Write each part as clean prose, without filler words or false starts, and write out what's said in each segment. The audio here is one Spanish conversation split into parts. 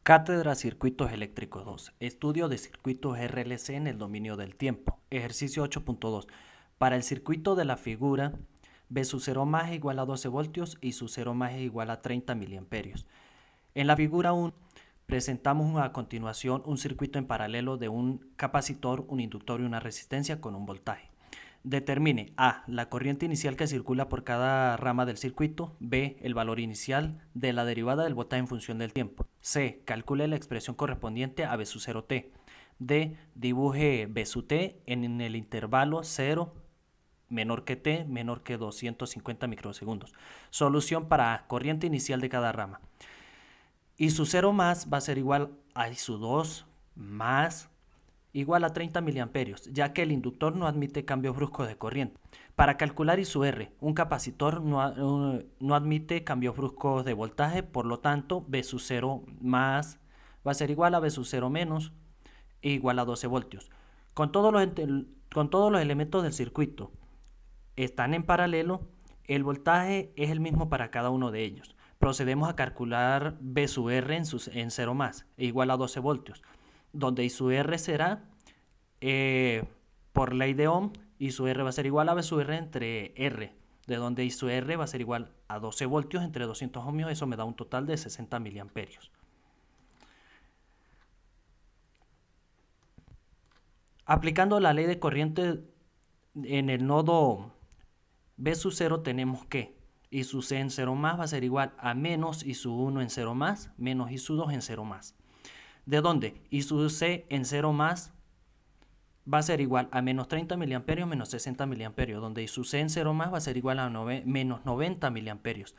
Cátedra Circuitos Eléctricos 2. Estudio de circuitos RLC en el dominio del tiempo. Ejercicio 8.2. Para el circuito de la figura, V sub 0 más es igual a 12 voltios y su 0 más es igual a 30 miliamperios. En la figura 1 presentamos a continuación un circuito en paralelo de un capacitor, un inductor y una resistencia con un voltaje. Determine A. La corriente inicial que circula por cada rama del circuito. B. El valor inicial de la derivada del voltaje en función del tiempo. C. Calcule la expresión correspondiente a V sub 0t. D. Dibuje V sub t en el intervalo 0 menor que t menor que 250 microsegundos. Solución para A. Corriente inicial de cada rama. I sub 0 más va a ser igual a I sub 2 más igual a 30 miliamperios, ya que el inductor no admite cambios bruscos de corriente. Para calcular I sub R, un capacitor no admite cambios bruscos de voltaje, por lo tanto, V sub 0 más va a ser igual a V sub 0 menos igual a 12 voltios. Con todos los elementos del circuito están en paralelo, el voltaje es el mismo para cada uno de ellos. Procedemos a calcular V sub R en 0 más, igual a 12 voltios, donde I sub R será, por ley de Ohm, I sub R va a ser igual a V sub R entre R, de donde I sub R va a ser igual a 12 voltios entre 200 ohmios, eso me da un total de 60 miliamperios. Aplicando la ley de corriente en el nodo V sub 0 tenemos que I sub C en 0 más va a ser igual a menos I sub 1 en 0 más menos I sub 2 en 0 más. ¿De dónde? I sub C en 0 más va a ser igual a menos 30 miliamperios menos 60 miliamperios, donde I sub C en 0 más va a ser igual a menos 90 miliamperios.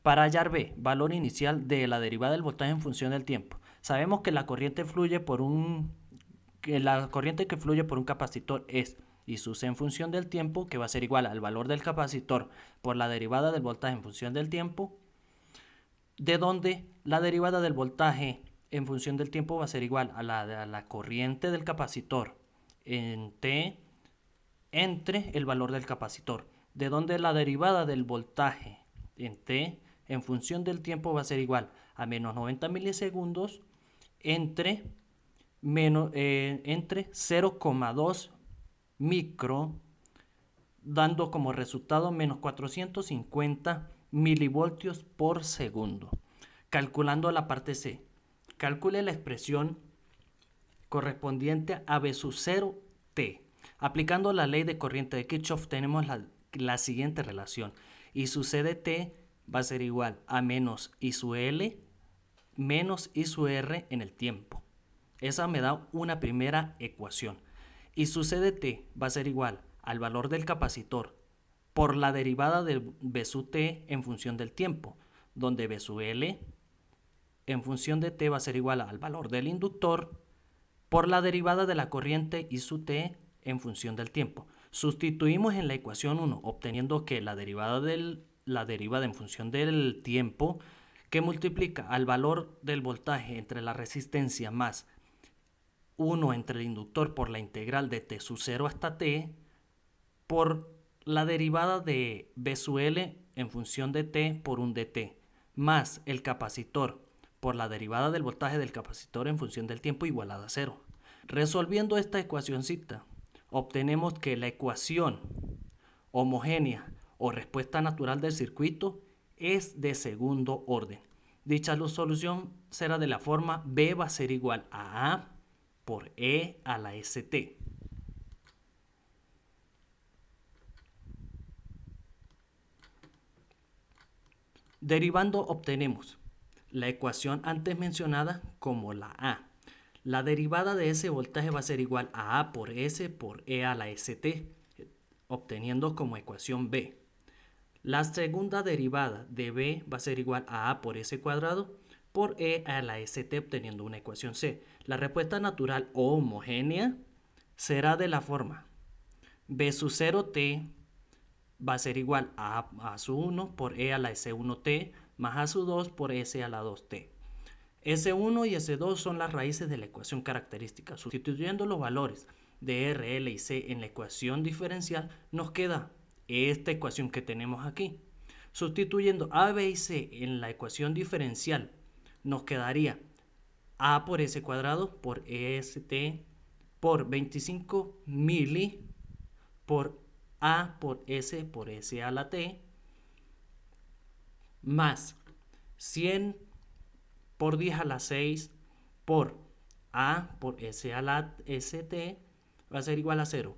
Para hallar B, valor inicial de la derivada del voltaje en función del tiempo. Sabemos que la corriente que fluye por un capacitor es I sub C en función del tiempo, que va a ser igual al valor del capacitor por la derivada del voltaje en función del tiempo, de donde la derivada del voltaje en función del tiempo va a ser igual a la corriente del capacitor en T entre el valor del capacitor, de donde la derivada del voltaje en T en función del tiempo va a ser igual a menos 90 milisegundos entre 0,2 micro, dando como resultado menos 450 milivoltios por segundo. Calculando la parte C, calcule la expresión correspondiente a V sub 0t. Aplicando la ley de corriente de Kirchhoff tenemos la siguiente relación. I sub C de t va a ser igual a menos I sub L menos I sub R en el tiempo. Esa me da una primera ecuación. I sub C de t va a ser igual al valor del capacitor por la derivada de V sub t en función del tiempo, donde V sub L en función de t va a ser igual al valor del inductor por la derivada de la corriente I sub t en función del tiempo. Sustituimos en la ecuación 1, obteniendo que la derivada en función del tiempo, que multiplica al valor del voltaje entre la resistencia más 1 entre el inductor por la integral de t sub 0 hasta t, por la derivada de V sub L en función de t por un dt, más el capacitor por la derivada del voltaje del capacitor en función del tiempo igualada a 0. Resolviendo esta ecuacióncita, obtenemos que la ecuación homogénea o respuesta natural del circuito es de segundo orden. Dicha solución será de la forma B va a ser igual a A por E a la ST. Derivando obtenemos la ecuación antes mencionada como la A. La derivada de ese voltaje va a ser igual a A por S por E a la ST, obteniendo como ecuación B. La segunda derivada de B va a ser igual a A por S cuadrado por E a la ST, obteniendo una ecuación C. La respuesta natural o homogénea será de la forma V sub 0t va a ser igual a A sub 1 por E a la S1t más A sub 2 por S a la 2t. S1 y S2 son las raíces de la ecuación característica. Sustituyendo los valores de R, L y C en la ecuación diferencial, nos queda esta ecuación que tenemos aquí. Sustituyendo A, B y C en la ecuación diferencial, nos quedaría A por S cuadrado por EST por 25 mili por A por S a la T más 100 por 10 a la 6 por A por S a la ST va a ser igual a 0.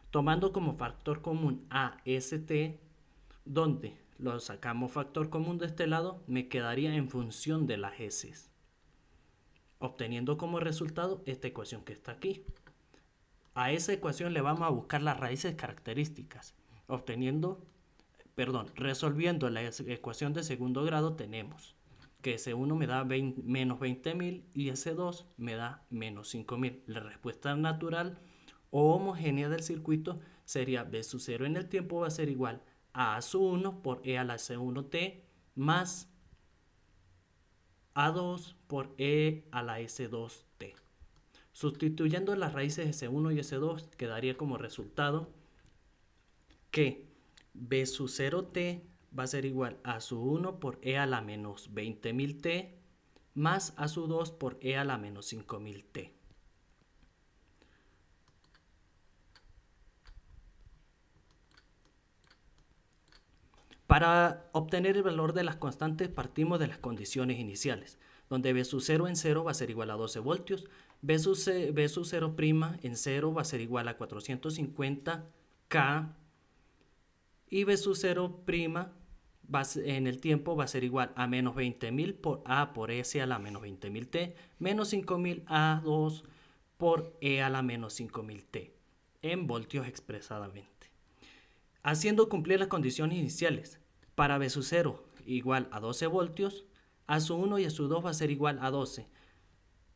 Tomando como factor común a ST, donde lo sacamos factor común de este lado, me quedaría en función de las S, obteniendo como resultado esta ecuación que está aquí. A esa ecuación le vamos a buscar las raíces características, resolviendo la ecuación de segundo grado tenemos que S1 me da menos 20.000 y S2 me da menos 5.000. La respuesta natural o homogénea del circuito sería B sub 0 en el tiempo va a ser igual a sub 1 por E a la S1T más A2 por E a la S2T. Sustituyendo las raíces S1 y S2 quedaría como resultado que B sub 0T va a ser igual a sub 1 por E a la menos 20.000 T más A sub 2 por E a la menos 5.000 T. Para obtener el valor de las constantes partimos de las condiciones iniciales, donde B sub 0 en 0 va a ser igual a 12 voltios, B sub 0' en 0 va a ser igual a 450 K y B sub 0' en el tiempo va a ser igual a menos 20.000 por A por S a la menos 20.000 T menos 5.000 A2 por E a la menos 5.000 T en voltios expresadamente. Haciendo cumplir las condiciones iniciales, para B sub 0 igual a 12 voltios, A sub 1 y A sub 2 va a ser igual a 12.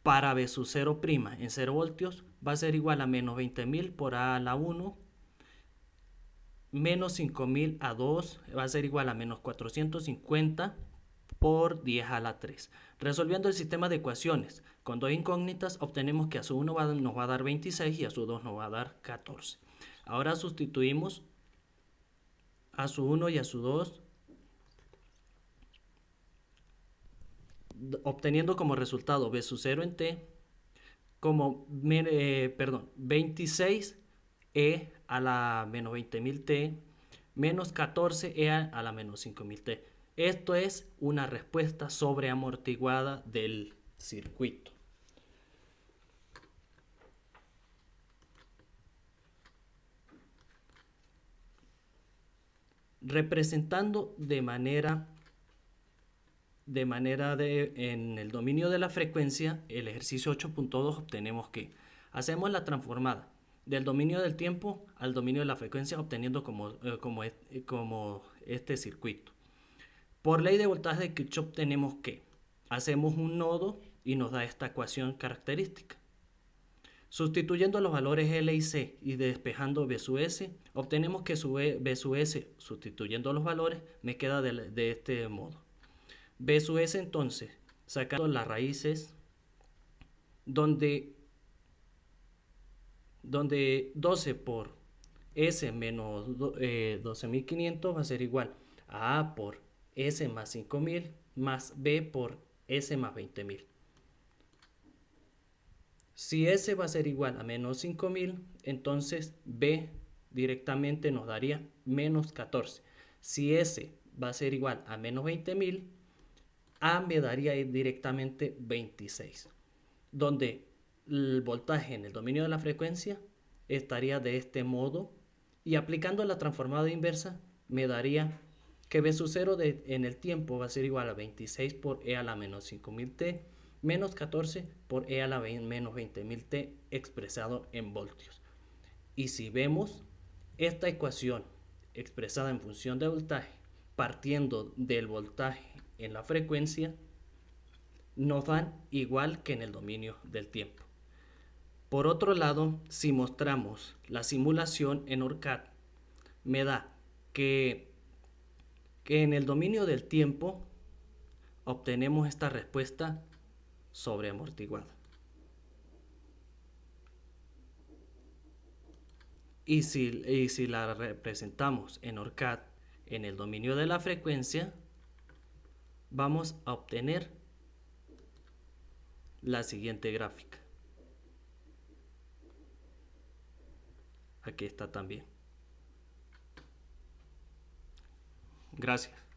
Para B sub 0' en 0 voltios va a ser igual a menos 20.000 por A a la 1, menos 5.000 a 2 va a ser igual a menos 450 por 10 a la 3. Resolviendo el sistema de ecuaciones con dos incógnitas, obtenemos que A sub 1 nos va a dar 26 y A sub 2 nos va a dar 14. Ahora sustituimos A sub 1 y A sub 2, obteniendo como resultado B sub 0 en T como 26 E a la menos 20.000 T menos 14 E a la menos 5.000 T. Esto es una respuesta sobreamortiguada del circuito. Representando en el dominio de la frecuencia, el ejercicio 8.2 obtenemos que hacemos la transformada del dominio del tiempo al dominio de la frecuencia, obteniendo como este circuito. Por ley de voltaje de Kirchhoff tenemos que hacemos un nodo y nos da esta ecuación característica. Sustituyendo los valores L y C y despejando B sub S, obtenemos que B sub S, sustituyendo los valores, me queda de este modo. B sub S entonces, sacando las raíces, donde 12 por S menos 12.500 va a ser igual a A por S más 5.000 más B por S más 20.000. Si S va a ser igual a menos 5.000, entonces B directamente nos daría menos 14. Si S va a ser igual a menos 20.000, A me daría directamente 26, donde el voltaje en el dominio de la frecuencia estaría de este modo, y aplicando la transformada inversa me daría que B sub 0 en el tiempo va a ser igual a 26 por E a la menos 5.000 T menos 14 por E a la menos 20.000 T expresado en voltios. Y si vemos esta ecuación expresada en función de voltaje partiendo del voltaje en la frecuencia, nos dan igual que en el dominio del tiempo. Por otro lado, si mostramos la simulación en ORCAD, me da que en el dominio del tiempo obtenemos esta respuesta sobreamortiguada. Y si la representamos en ORCAD en el dominio de la frecuencia, vamos a obtener la siguiente gráfica. Aquí está también. Gracias.